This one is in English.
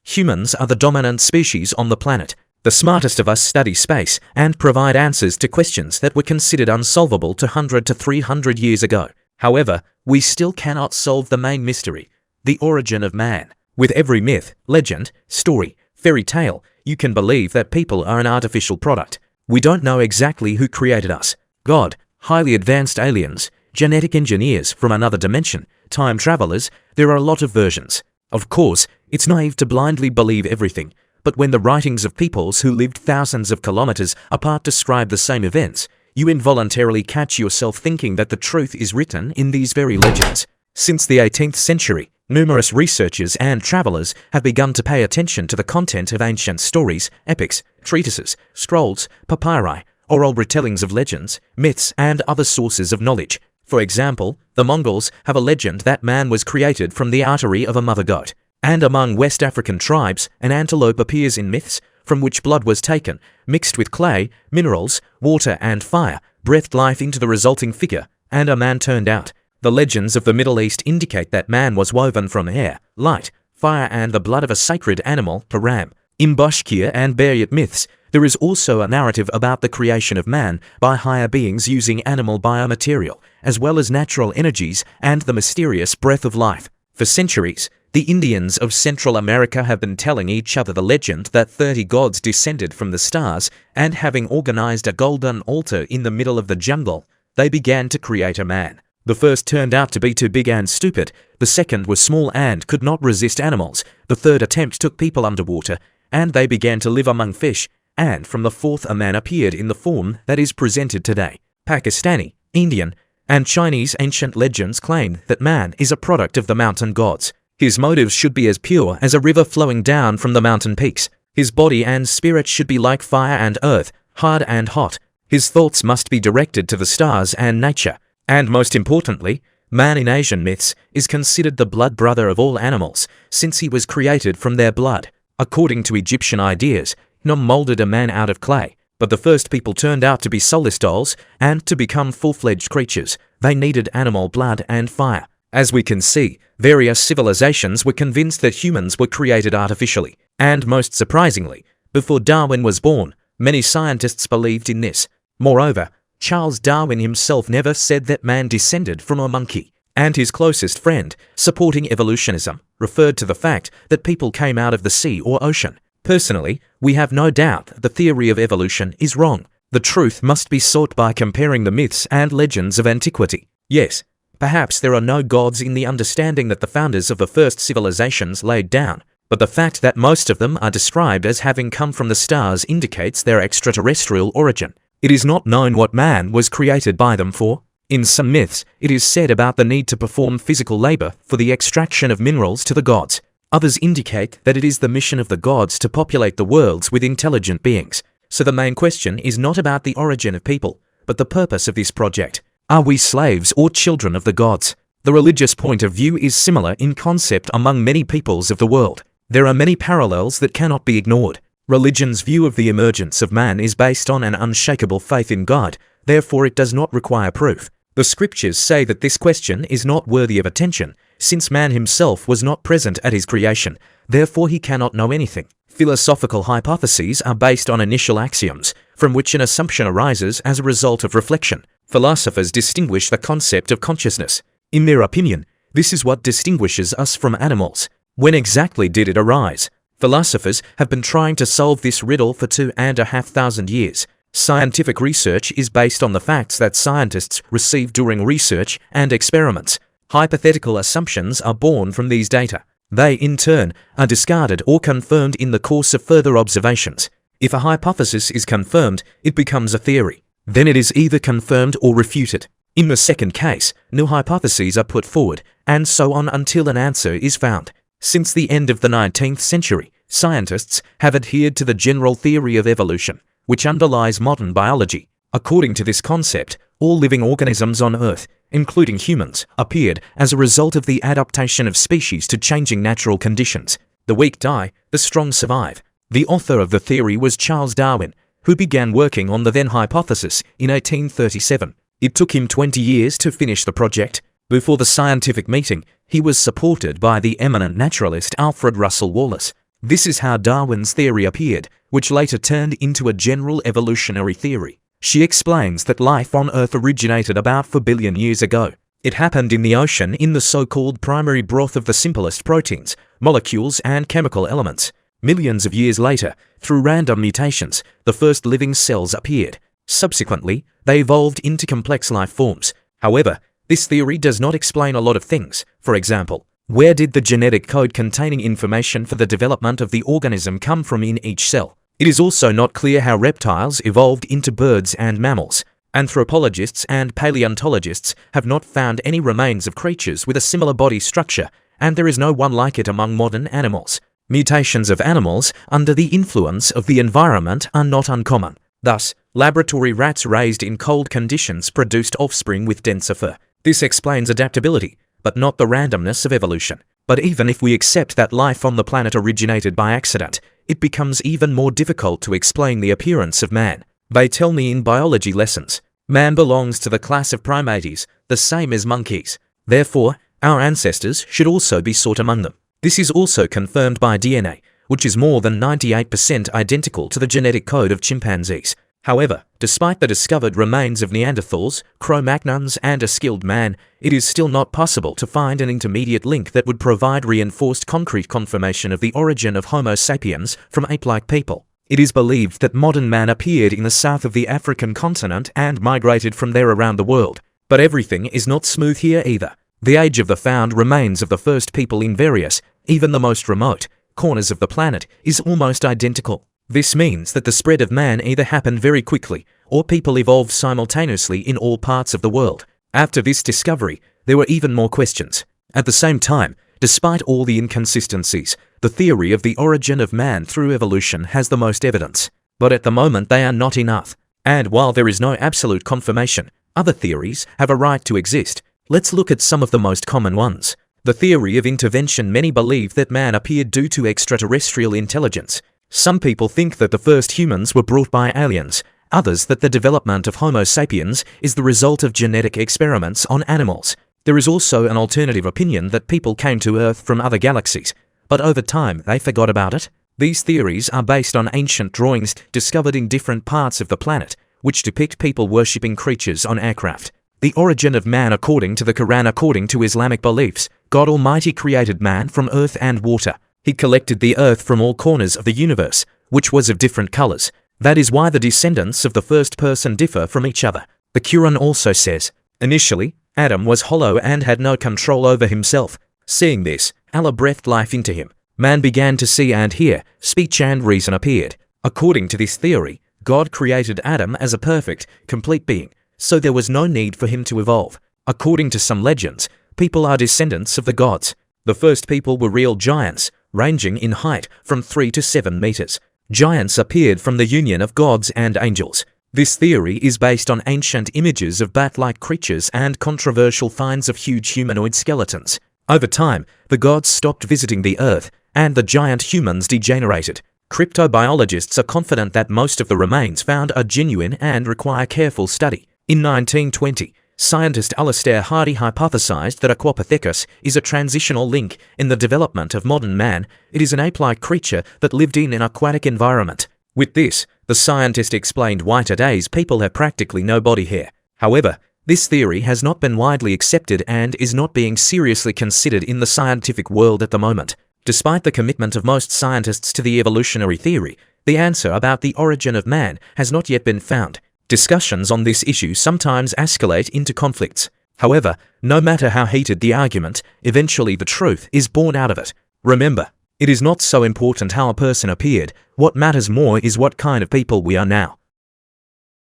Humans are the dominant species on the planet. The smartest of us study space and provide answers to questions that were considered unsolvable 200 to 300 years ago. However, we still cannot solve the main mystery, the origin of man. With every myth, legend, story, fairy tale, you can believe that people are an artificial product. We don't know exactly who created us. God, highly advanced aliens, genetic engineers from another dimension, time travelers, there are a lot of versions. Of course, it's naive to blindly believe everything, but when the writings of peoples who lived thousands of kilometers apart describe the same events, you involuntarily catch yourself thinking that the truth is written in these very legends. Since the 18th century, numerous researchers and travelers have begun to pay attention to the content of ancient stories, epics, treatises, scrolls, papyri, oral retellings of legends, myths, and other sources of knowledge. For example, the Mongols have a legend that man was created from the artery of a mother goat. And among West African tribes, an antelope appears in myths from which blood was taken, mixed with clay, minerals, water, and fire, breathed life into the resulting figure, and a man turned out. The legends of the Middle East indicate that man was woven from air, light, fire, and the blood of a sacred animal, a ram. In Bashkir and Buryat myths, there is also a narrative about the creation of man by higher beings using animal biomaterial, as well as natural energies and the mysterious breath of life. For centuries, the Indians of Central America have been telling each other the legend that 30 gods descended from the stars, and having organized a golden altar in the middle of the jungle, they began to create a man. The first turned out to be too big and stupid, the second was small and could not resist animals, the third attempt took people underwater, and they began to live among fish, and from the fourth a man appeared in the form that is presented today. Pakistani, Indian, and Chinese ancient legends claim that man is a product of the mountain gods. His motives should be as pure as a river flowing down from the mountain peaks. His body and spirit should be like fire and earth, hard and hot. His thoughts must be directed to the stars and nature. And most importantly, man in Asian myths is considered the blood brother of all animals, since he was created from their blood. According to Egyptian ideas, Nom molded a man out of clay, but the first people turned out to be soulless dolls, and to become full-fledged creatures, they needed animal blood and fire. As we can see, various civilizations were convinced that humans were created artificially. And most surprisingly, before Darwin was born, many scientists believed in this. Moreover, Charles Darwin himself never said that man descended from a monkey. And his closest friend, supporting evolutionism, referred to the fact that people came out of the sea or ocean. Personally, we have no doubt that the theory of evolution is wrong. The truth must be sought by comparing the myths and legends of antiquity. Yes, perhaps there are no gods in the understanding that the founders of the first civilizations laid down, but the fact that most of them are described as having come from the stars indicates their extraterrestrial origin. It is not known what man was created by them for. In some myths, it is said about the need to perform physical labor for the extraction of minerals to the gods. Others indicate that it is the mission of the gods to populate the worlds with intelligent beings. So the main question is not about the origin of people, but the purpose of this project. Are we slaves or children of the gods? The religious point of view is similar in concept among many peoples of the world. There are many parallels that cannot be ignored. Religion's view of the emergence of man is based on an unshakable faith in God, therefore it does not require proof. The scriptures say that this question is not worthy of attention, since man himself was not present at his creation, therefore he cannot know anything. Philosophical hypotheses are based on initial axioms, from which an assumption arises as a result of reflection. Philosophers distinguish the concept of consciousness. In their opinion, this is what distinguishes us from animals. When exactly did it arise? Philosophers have been trying to solve this riddle for 2,500 years. Scientific research is based on the facts that scientists receive during research and experiments. Hypothetical assumptions are born from these data. They, in turn, are discarded or confirmed in the course of further observations. If a hypothesis is confirmed, it becomes a theory. Then it is either confirmed or refuted. In the second case, new hypotheses are put forward, and so on until an answer is found. Since the end of the 19th century, scientists have adhered to the general theory of evolution, which underlies modern biology. According to this concept, all living organisms on Earth, including humans, appeared as a result of the adaptation of species to changing natural conditions. The weak die, the strong survive. The author of the theory was Charles Darwin, who began working on the then hypothesis in 1837. It took him 20 years to finish the project. Before the scientific meeting, he was supported by the eminent naturalist Alfred Russel Wallace. This is how Darwin's theory appeared, which later turned into a general evolutionary theory. She explains that life on Earth originated about 4 billion years ago. It happened in the ocean in the so-called primary broth of the simplest proteins, molecules, and chemical elements. Millions of years later, through random mutations, the first living cells appeared. Subsequently, they evolved into complex life forms. However, this theory does not explain a lot of things. For example, where did the genetic code containing information for the development of the organism come from in each cell? It is also not clear how reptiles evolved into birds and mammals. Anthropologists and paleontologists have not found any remains of creatures with a similar body structure, and there is no one like it among modern animals. Mutations of animals under the influence of the environment are not uncommon. Thus, laboratory rats raised in cold conditions produced offspring with denser fur. This explains adaptability, but not the randomness of evolution. But even if we accept that life on the planet originated by accident, it becomes even more difficult to explain the appearance of man. They tell me in biology lessons, man belongs to the class of primates, the same as monkeys. Therefore, our ancestors should also be sought among them. This is also confirmed by DNA, which is more than 98% identical to the genetic code of chimpanzees. However, despite the discovered remains of Neanderthals, Cro-Magnons, and a skilled man, it is still not possible to find an intermediate link that would provide reinforced concrete confirmation of the origin of Homo sapiens from ape-like people. It is believed that modern man appeared in the south of the African continent and migrated from there around the world. But everything is not smooth here either. The age of the found remains of the first people in various, even the most remote, corners of the planet is almost identical. This means that the spread of man either happened very quickly, or people evolved simultaneously in all parts of the world. After this discovery, there were even more questions. At the same time, despite all the inconsistencies, the theory of the origin of man through evolution has the most evidence. But at the moment they are not enough. And while there is no absolute confirmation, other theories have a right to exist. Let's look at some of the most common ones. The theory of intervention. Many believe that man appeared due to extraterrestrial intelligence. Some people think that the first humans were brought by aliens, others that the development of Homo sapiens is the result of genetic experiments on animals. There is also an alternative opinion that people came to Earth from other galaxies, but over time they forgot about it. These theories are based on ancient drawings discovered in different parts of the planet, which depict people worshipping creatures on aircraft. The origin of man. According to the Quran, according to Islamic beliefs, God Almighty created man from earth and water. He collected the earth from all corners of the universe, which was of different colors. That is why the descendants of the first person differ from each other. The Quran also says, initially, Adam was hollow and had no control over himself. Seeing this, Allah breathed life into him. Man began to see and hear, speech and reason appeared. According to this theory, God created Adam as a perfect, complete being, so there was no need for him to evolve. According to some legends, people are descendants of the gods. The first people were real giants, ranging in height from 3 to 7 meters. Giants appeared from the union of gods and angels. This theory is based on ancient images of bat-like creatures and controversial finds of huge humanoid skeletons. Over time, the gods stopped visiting the Earth, and the giant humans degenerated. Cryptobiologists are confident that most of the remains found are genuine and require careful study. In 1920, scientist Alistair Hardy hypothesized that Aquapithecus is a transitional link in the development of modern man. It is an ape-like creature that lived in an aquatic environment. With this, the scientist explained why today's people have practically no body hair. However, this theory has not been widely accepted and is not being seriously considered in the scientific world at the moment. Despite the commitment of most scientists to the evolutionary theory, the answer about the origin of man has not yet been found. Discussions on this issue sometimes escalate into conflicts. However, no matter how heated the argument, eventually the truth is born out of it. Remember, it is not so important how a person appeared. What matters more is what kind of people we are now.